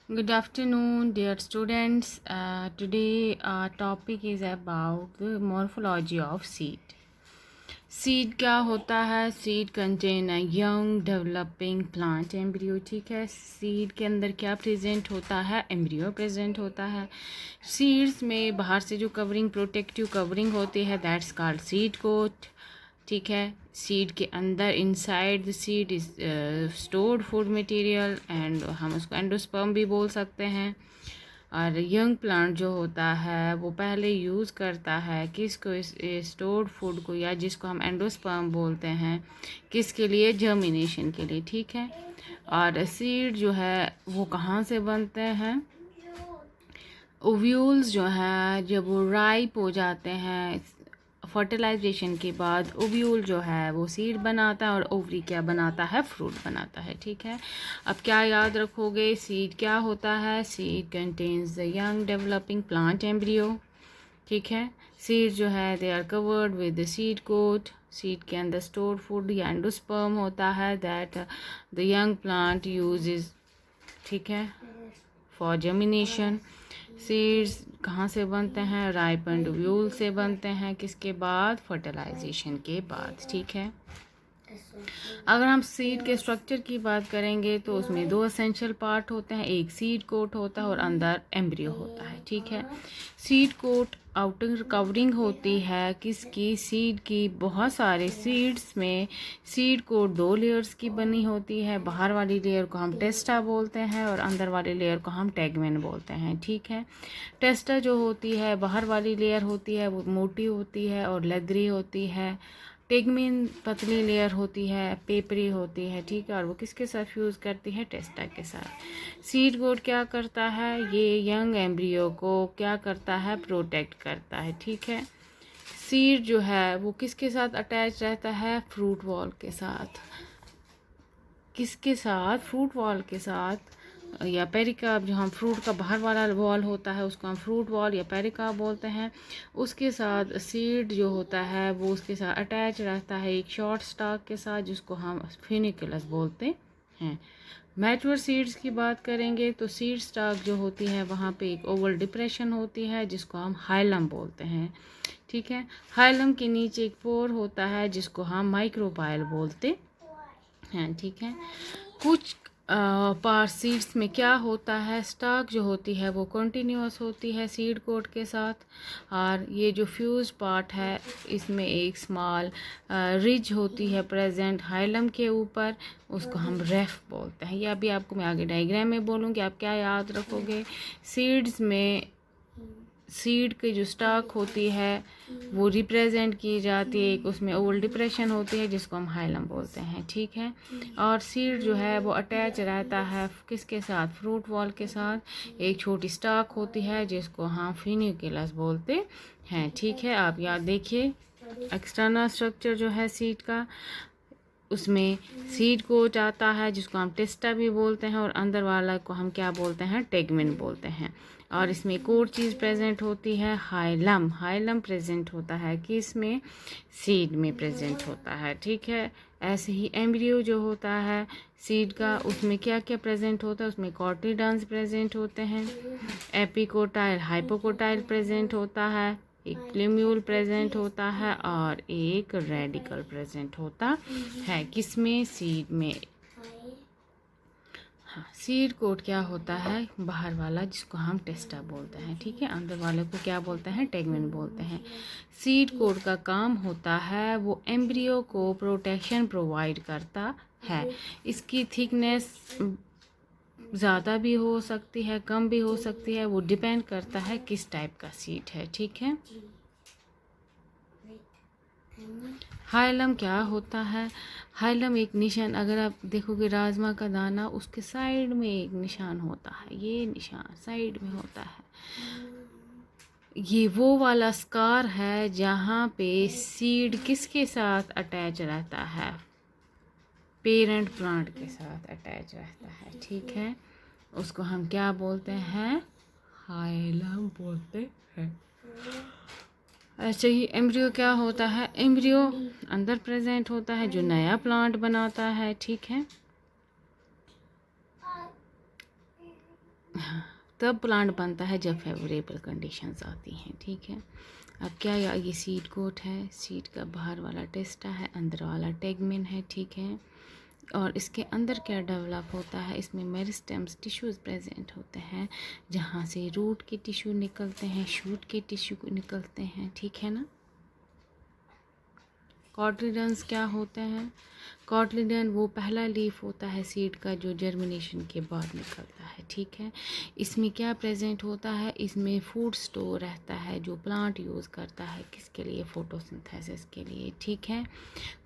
Good afternoon, dear students. Today our topic is about the morphology of seed. Seed क्या होता है? Seed contain a young developing plant embryo. ठीक है, seed के अंदर क्या प्रेजेंट होता है? एम्ब्रियो प्रेजेंट होता है. सीड्स में बाहर से जो कवरिंग, प्रोटेक्टिव कवरिंग होती है, दैट्स कॉल्ड सीड कोट. ठीक है, सीड के अंदर inside the seed is stored food material and हम उसको एंडोस्पर्म भी बोल सकते हैं. और यंग प्लांट जो होता है वो पहले यूज़ करता है किसको? इस स्टोर्ड फूड को, या जिसको हम एंडोस्पर्म बोलते हैं, किसके लिए? जर्मिनेशन के लिए. ठीक है, और सीड जो है वो कहाँ से बनते हैं? ओव्यूल्स जो हैं जब वो राइप हो जाते हैं फर्टिलाइजेशन के बाद, ओव्यूल जो है वो सीड बनाता है और ओवरी क्या बनाता है? फ्रूट बनाता है. ठीक है, अब क्या याद रखोगे? सीड क्या होता है? Seed contains the young developing plant embryo. ठीक है, सीड जो है they are covered with the seed coat. Seed के अंदर स्टोर्ड फूड या एंडोस्पर्म होता है that the young plant uses. ठीक है, फॉर जर्मिनेशन. सीड्स कहाँ से बनते हैं? राइपेंड ओव्यूल से बनते हैं. किसके बाद? फर्टिलाइजेशन के बाद. ठीक है, अगर हम सीड के स्ट्रक्चर की बात करेंगे तो उसमें दो एसेंशियल पार्ट होते हैं. एक सीड कोट होता है और अंदर एम्ब्रियो होता है. ठीक है, सीड कोट आउटर कवरिंग होती है किसकी? सीड की. बहुत सारे सीड्स में सीड कोट दो लेयर्स की बनी होती है. बाहर वाली लेयर को हम टेस्टा बोलते हैं और अंदर वाली लेयर को हम टेगमेन बोलते हैं. ठीक है, टेस्टा जो होती है, बाहर वाली लेयर होती है, वो मोटी होती है और लेदरी होती है. टेगमेन पतली लेयर होती है, पेपरी होती है. ठीक है, और वो किसके साथ फ्यूज़ करती है? टेस्टा के साथ. सीड कोट क्या करता है? ये यंग एम्ब्रियो को क्या करता है? प्रोटेक्ट करता है. ठीक है, सीड जो है वो किसके साथ अटैच रहता है? फ्रूट वॉल के साथ. किसके साथ? फ्रूट वॉल के साथ, या पेरिकार्प. जो हम फ्रूट का बाहर वाला वॉल होता है उसको हम फ्रूट वॉल या पेरिकार्प बोलते हैं. उसके साथ सीड जो होता है वो उसके साथ अटैच रहता है एक शॉर्ट स्टॉक के साथ जिसको हम फिनिकुलस बोलते हैं. मैच्योर सीड्स की बात करेंगे तो सीड स्टॉक जो होती है वहाँ पे एक ओवल डिप्रेशन होती है जिसको हम हाइलम बोलते हैं. ठीक है, हाइलम के नीचे एक पोर होता है जिसको हम माइक्रोपाइल बोलते हैं. ठीक है, कुछ पार सीड्स में क्या होता है? स्टॉक जो होती है वो कंटिन्यूअस होती है सीड कोट के साथ. और ये जो फ्यूज पार्ट है इसमें एक स्मॉल रिज होती है प्रेजेंट हाइलम के ऊपर, उसको हम रेफ बोलते हैं. ये अभी आपको मैं आगे डायग्राम में बोलूँगी, आप क्या याद रखोगे? सीड्स में सीड की जो स्टॉक होती है वो रिप्रेजेंट की जाती है, एक उसमें ओवल डिप्रेशन होती है जिसको हम हाइलम बोलते हैं. ठीक है, और सीड जो है वो अटैच रहता है किसके साथ? फ्रूट वॉल के साथ. एक छोटी स्टॉक होती है जिसको हम फिनिकुलस बोलते हैं. ठीक है, आप याद देखिए एक्सटर्नल स्ट्रक्चर जो है सीड का, उसमें सीड कोट आता है जिसको हम टेस्टा भी बोलते हैं और अंदर वाला को हम क्या बोलते हैं? टेगमेन बोलते हैं. और इसमें एक और चीज़ प्रेजेंट होती है, हाइलम. हाइलम प्रेजेंट होता है किस में? सीड में प्रेजेंट होता है. ठीक है, ऐसे ही एम्ब्रियो जो होता है सीड का, उसमें क्या क्या प्रेजेंट होता है? उसमें कॉटिडांस प्रेजेंट होते हैं, एपिकोटाइल, हाइपोकोटाइल प्रेजेंट होता है, एक प्लेम्यूल प्रेजेंट होता है और एक रेडिकल प्रेजेंट होता है. किसमें? सीड में. हाँ, सीड कोट क्या होता है? बाहर वाला जिसको हम टेस्टा बोलते हैं. ठीक है, अंदर वाले को क्या बोलते हैं? टेगमेन बोलते हैं. सीड कोट का काम होता है वो एम्ब्रियो को प्रोटेक्शन प्रोवाइड करता है. इसकी थिकनेस ज़्यादा भी हो सकती है, कम भी हो सकती है, वो डिपेंड करता है किस टाइप का सीड है. ठीक है, हाइलम क्या होता है? हाइलम एक निशान, अगर आप देखोगे राजमा का दाना उसके साइड में एक निशान होता है, ये निशान साइड में होता है. ये वो वाला स्कार है जहाँ पे सीड किसके साथ अटैच रहता है? पेरेंट प्लांट के साथ अटैच रहता है. ठीक है, उसको हम क्या बोलते हैं? हाइलम बोलते हैं. ऐसे ही एम्ब्रियो क्या होता है? एम्ब्रियो अंदर प्रेजेंट होता है जो नया प्लांट बनाता है. ठीक है, तब प्लांट बनता है जब फेवरेबल कंडीशंस आती हैं, ठीक है। अब क्या ये सीड कोट है, सीड का बाहर वाला टेस्टा है, अंदर वाला टेगमेन है, ठीक है। और इसके अंदर क्या डेवलप होता है, इसमें मेरिस्टेम्स टिश्यूज़ प्रेजेंट होते हैं जहाँ से रूट के टिश्यू निकलते हैं, शूट के टिश्यू निकलते हैं, ठीक है ना। कॉटलिडन्स क्या होते हैं, कॉटलिडन वो पहला लीफ होता है सीड का जो जर्मिनेशन के बाद निकलता है, ठीक है। इसमें क्या प्रेजेंट होता है, इसमें फूड स्टोर रहता है जो प्लांट यूज़ करता है किसके लिए, फोटोसिंथेसिस के लिए, ठीक है।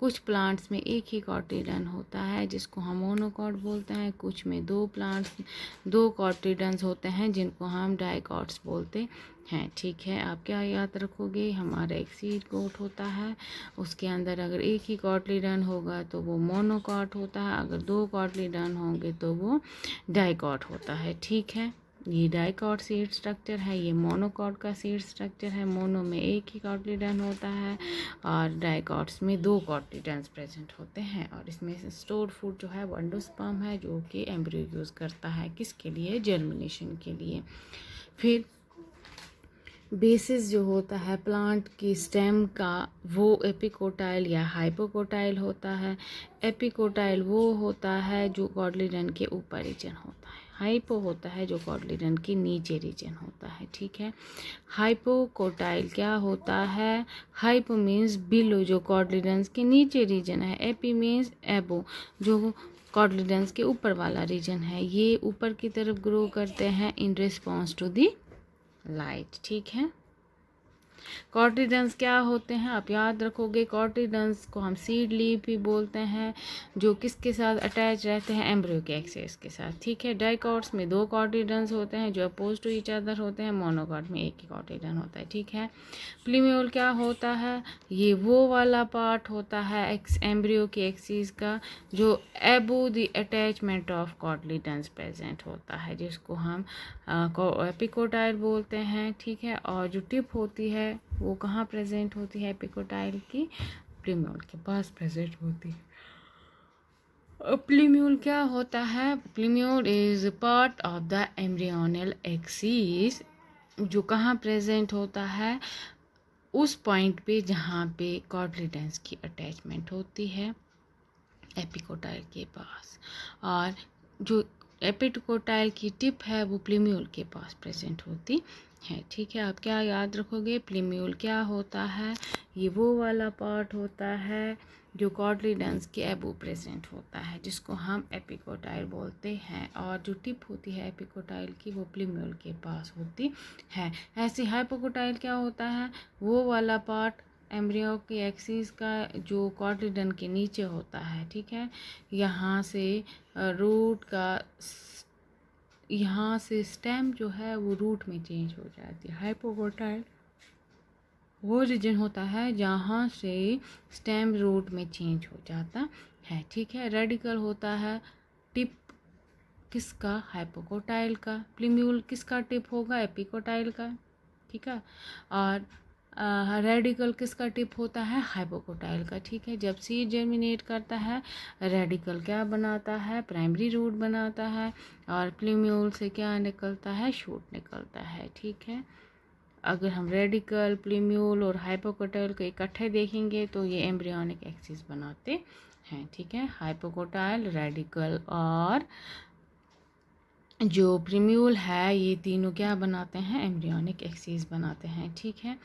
कुछ प्लांट्स में एक ही कॉटलिडन होता है जिसको हम मोनोकॉट बोलते हैं, कुछ में दो कॉटलिडन्स होते हैं जिनको हम डाइकॉट्स बोलते हैं, ठीक है। आप क्या याद रखोगे, हमारा एक सीड कोट होता है, उसके अंदर अगर एक ही कॉटलिडन होगा तो वो मोनोकॉट होता है, अगर दो कॉटलिडन होंगे तो वो डाइकॉट होता है, ठीक है। ये डाइकॉट सीड स्ट्रक्चर है, ये मोनोकॉट का सीड स्ट्रक्चर है। मोनो में एक ही कॉटलिडन होता है और डाइकॉट्स में दो कॉटलिडन्स प्रेजेंट होते हैं। और इसमें से स्टोर्ड फूड जो है वो एंडोस्पर्म है जो कि एम्ब्रियो यूज़ करता है किसके लिए, जर्मिनेशन के लिए। फिर बेसिस जो होता है प्लांट की स्टेम का वो एपिकोटाइल या हाइपोकोटाइल होता है। एपिकोटाइल वो होता है जो कॉटलिडन के ऊपर रीजन होता है, हाइपो होता है जो कॉटलिडन के नीचे रीजन होता है, ठीक है। हाइपोकोटाइल क्या होता है, हाइपो मीन्स बिलो जो कॉटलिडन्स के नीचे रीजन है, एपी मीन्स एबो जो कॉटलिडन्स के ऊपर वाला रीजन है। ये ऊपर की तरफ ग्रो करते हैं in response to the light, ठीक है। कॉटलिडन्स क्या होते हैं, आप याद रखोगे, कॉटलिडन्स को हम सीड लीफ भी बोलते हैं जो किसके साथ अटैच रहते हैं, एम्ब्रियो के एक्सिस के साथ, ठीक है। डाइकॉट्स में दो कॉटलिडन्स होते हैं जो अपोज टू ईच अदर होते हैं, मोनोकॉट में एक ही कॉटलिडन होता है, ठीक है। प्लूम्यूल क्या होता है, ये वो वाला पार्ट होता है एम्ब्रियो के एक्सिस का जो above the attachment of cotyledons present होता है जिसको हम एपिकोटाइल बोलते हैं, ठीक है। और जो टिप होती है वो कहाँ प्रेजेंट होती है, एपिकोटाइल की प्लूम्यूल के पास प्रेजेंट होती है। प्लूम्यूल क्या होता है, plumule is part of the embryonal axis जो कहाँ प्रेजेंट होता है, उस पॉइंट पे जहाँ पे कॉटलिडन्स की अटैचमेंट होती है एपिकोटाइल के पास। और जो एपिकोटाइल की टिप है वो प्लूम्यूल के पास प्रेजेंट होती है, ठीक है। आप क्या याद रखोगे, प्लूम्यूल क्या होता है, ये वो वाला पार्ट होता है जो कॉटलिडन्स के एबो प्रेजेंट होता है जिसको हम एपिकोटाइल बोलते हैं। और जो टिप होती है एपिकोटाइल की वो प्लूम्यूल के पास होती है। ऐसे हाइपोकोटाइल क्या होता है, वो वाला पार्ट एम्ब्रियो की एक्सिस का जो कॉटलिडन के नीचे होता है, ठीक है। यहाँ से रूट का यहाँ से स्टेम जो है वो रूट में चेंज हो जाती है। हाइपोकोटाइल वो रीजन होता है जहाँ से स्टेम रूट में चेंज हो जाता है, ठीक है। रेडिकल होता है टिप किसका, हाइपोकोटाइल का। प्लूम्यूल किसका टिप होगा, एपिकोटाइल का, ठीक है। और रेडिकल किसका टिप होता है, हाइपोकोटाइल का, ठीक है। जब सीड जर्मिनेट करता है रेडिकल क्या बनाता है, प्राइमरी रूट बनाता है और प्लूम्यूल से क्या निकलता है, शूट निकलता है, ठीक है। अगर हम रेडिकल, प्लूम्यूल और हाइपोकोटाइल को इकट्ठे देखेंगे तो ये एम्ब्रियोनिक एक्सिस बनाते हैं, ठीक है। हाइपोकोटाइल, रेडिकल और जो प्लूम्यूल है ये तीनों क्या बनाते हैं, एम्ब्रियोनिक एक्सिस बनाते हैं, ठीक है।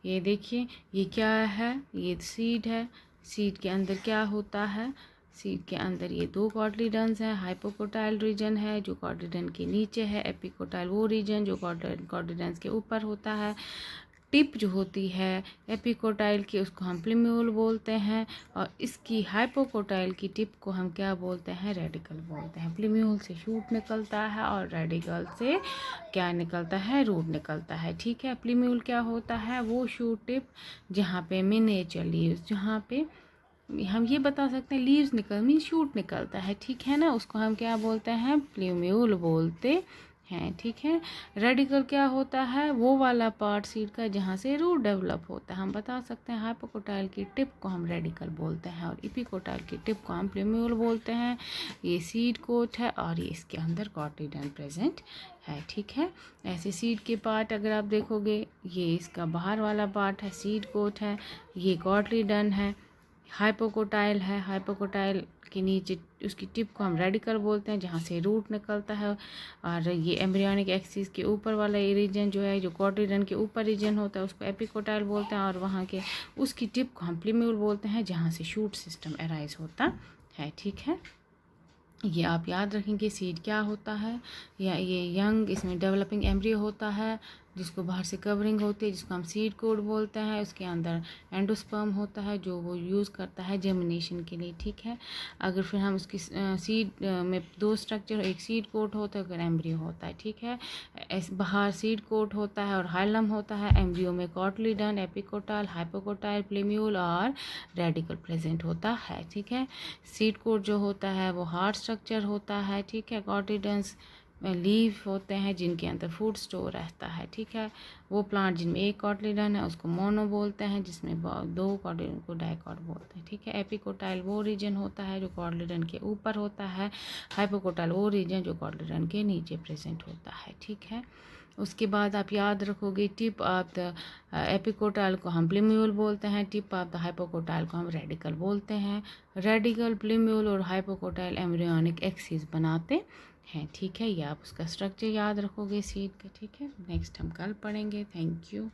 ये देखिए ये क्या है, ये सीड है, सीड के अंदर क्या होता है, सीड के अंदर ये दो कॉटलिडन्स है, हाइपोकोटाइल रीजन है जो कॉटलिडन के नीचे है, एपिकोटाइल वो रीजन जो कॉटलिडन्स के ऊपर होता है। टिप जो होती है एपिकोटाइल की उसको हम प्लूम्यूल बोलते हैं और इसकी हाइपोकोटाइल की टिप को हम क्या बोलते हैं, रेडिकल बोलते हैं। प्लूम्यूल से शूट निकलता है और रेडिकल से क्या निकलता है, रूट निकलता है, ठीक है। प्लूम्यूल क्या होता है, वो शूट टिप जहाँ पे मिनिएचर लीव्स, जहाँ पे हम ये बता सकते हैं लीव्स निकल मीन शूट निकलता है, ठीक है ना, उसको हम क्या बोलते हैं, प्लूम्यूल बोलते हैं, ठीक है। रेडिकल क्या होता है? वो वाला पार्ट सीड का जहाँ से रूट डेवलप होता है। हम बता सकते हैं हाइपोकोटाइल की टिप को हम रेडिकल बोलते हैं और एपिकोटाइल की टिप को हम प्लूम्यूल बोलते हैं। ये सीड कोट है और ये इसके अंदर कॉटिलिडन प्रेजेंट है, ठीक है। ऐसे सीड के पार्ट अगर आप देखोगे, ये इसका बाहर वाला पार्ट है, सीड कोट है, ये कॉटिलिडन है, हाइपोकोटाइल है। हाइपोकोटाइल के नीचे उसकी टिप को हम रेडिकल बोलते हैं जहाँ से रूट निकलता है। और ये एम्ब्रियोनिक एक्सिस के ऊपर वाला रीजन जो है, जो कॉटिलिडन के ऊपर रीजन होता है, उसको एपिकोटाइल बोलते हैं। और वहाँ के उसकी टिप को हम प्लूम्यूल बोलते हैं जहाँ से शूट सिस्टम अराइज होता है, ठीक है। ये आप याद रखेंगे सीड क्या होता है, या ये यंग इसमें डेवलपिंग एम्ब्रियो होता है जिसको बाहर से कवरिंग होती है, जिसको हम सीड कोड बोलते हैं। उसके अंदर एंडोस्पर्म होता है जो वो यूज़ करता है जेमिनेशन के लिए, ठीक है। अगर फिर हम उसकी सीड में दो स्ट्रक्चर, एक सीड कोट होता है, अगर एम्ब्रियो होता है, ठीक है। बाहर सीड कोट होता है और हाइलम होता है। एम्ब्रियो में कॉटिलिडन, एपिकोटाइल, हाइपोकोटाइल, प्लूम्यूल और रेडिकल प्रेजेंट होता है, ठीक है। सीड कोट जो होता है वो हार्ड स्ट्रक्चर होता है, ठीक है। कॉटिलिडन्स लीफ होते हैं जिनके अंदर फूड स्टोर रहता है, ठीक है। वो प्लांट जिनमें एक कॉटिलिडन है उसको मोनो बोलते हैं, जिसमें दो कॉटिलिडन को डाइकॉट बोलते हैं, ठीक है। एपिकोटाइल वो रीजन होता है जो कॉटिलिडन के ऊपर होता है। हाइपोकोटाइल वो रीजन जो कॉटिलिडन के नीचे प्रेजेंट होता है, ठीक है। उसके बाद आप याद रखोगे टिप ऑफ द एपिकोटाइल को हम प्लूम्यूल बोलते हैं, टिप ऑफ द हाइपोकोटाइल को हम रेडिकल बोलते हैं। रेडिकल, प्लूम्यूल और हाइपोकोटाइल एम्ब्रियोनिक एक्सिस बनाते हैं, ठीक है। ये आप उसका स्ट्रक्चर याद रखोगे सीड का, ठीक है। नेक्स्ट हम कल पढ़ेंगे। Thank you.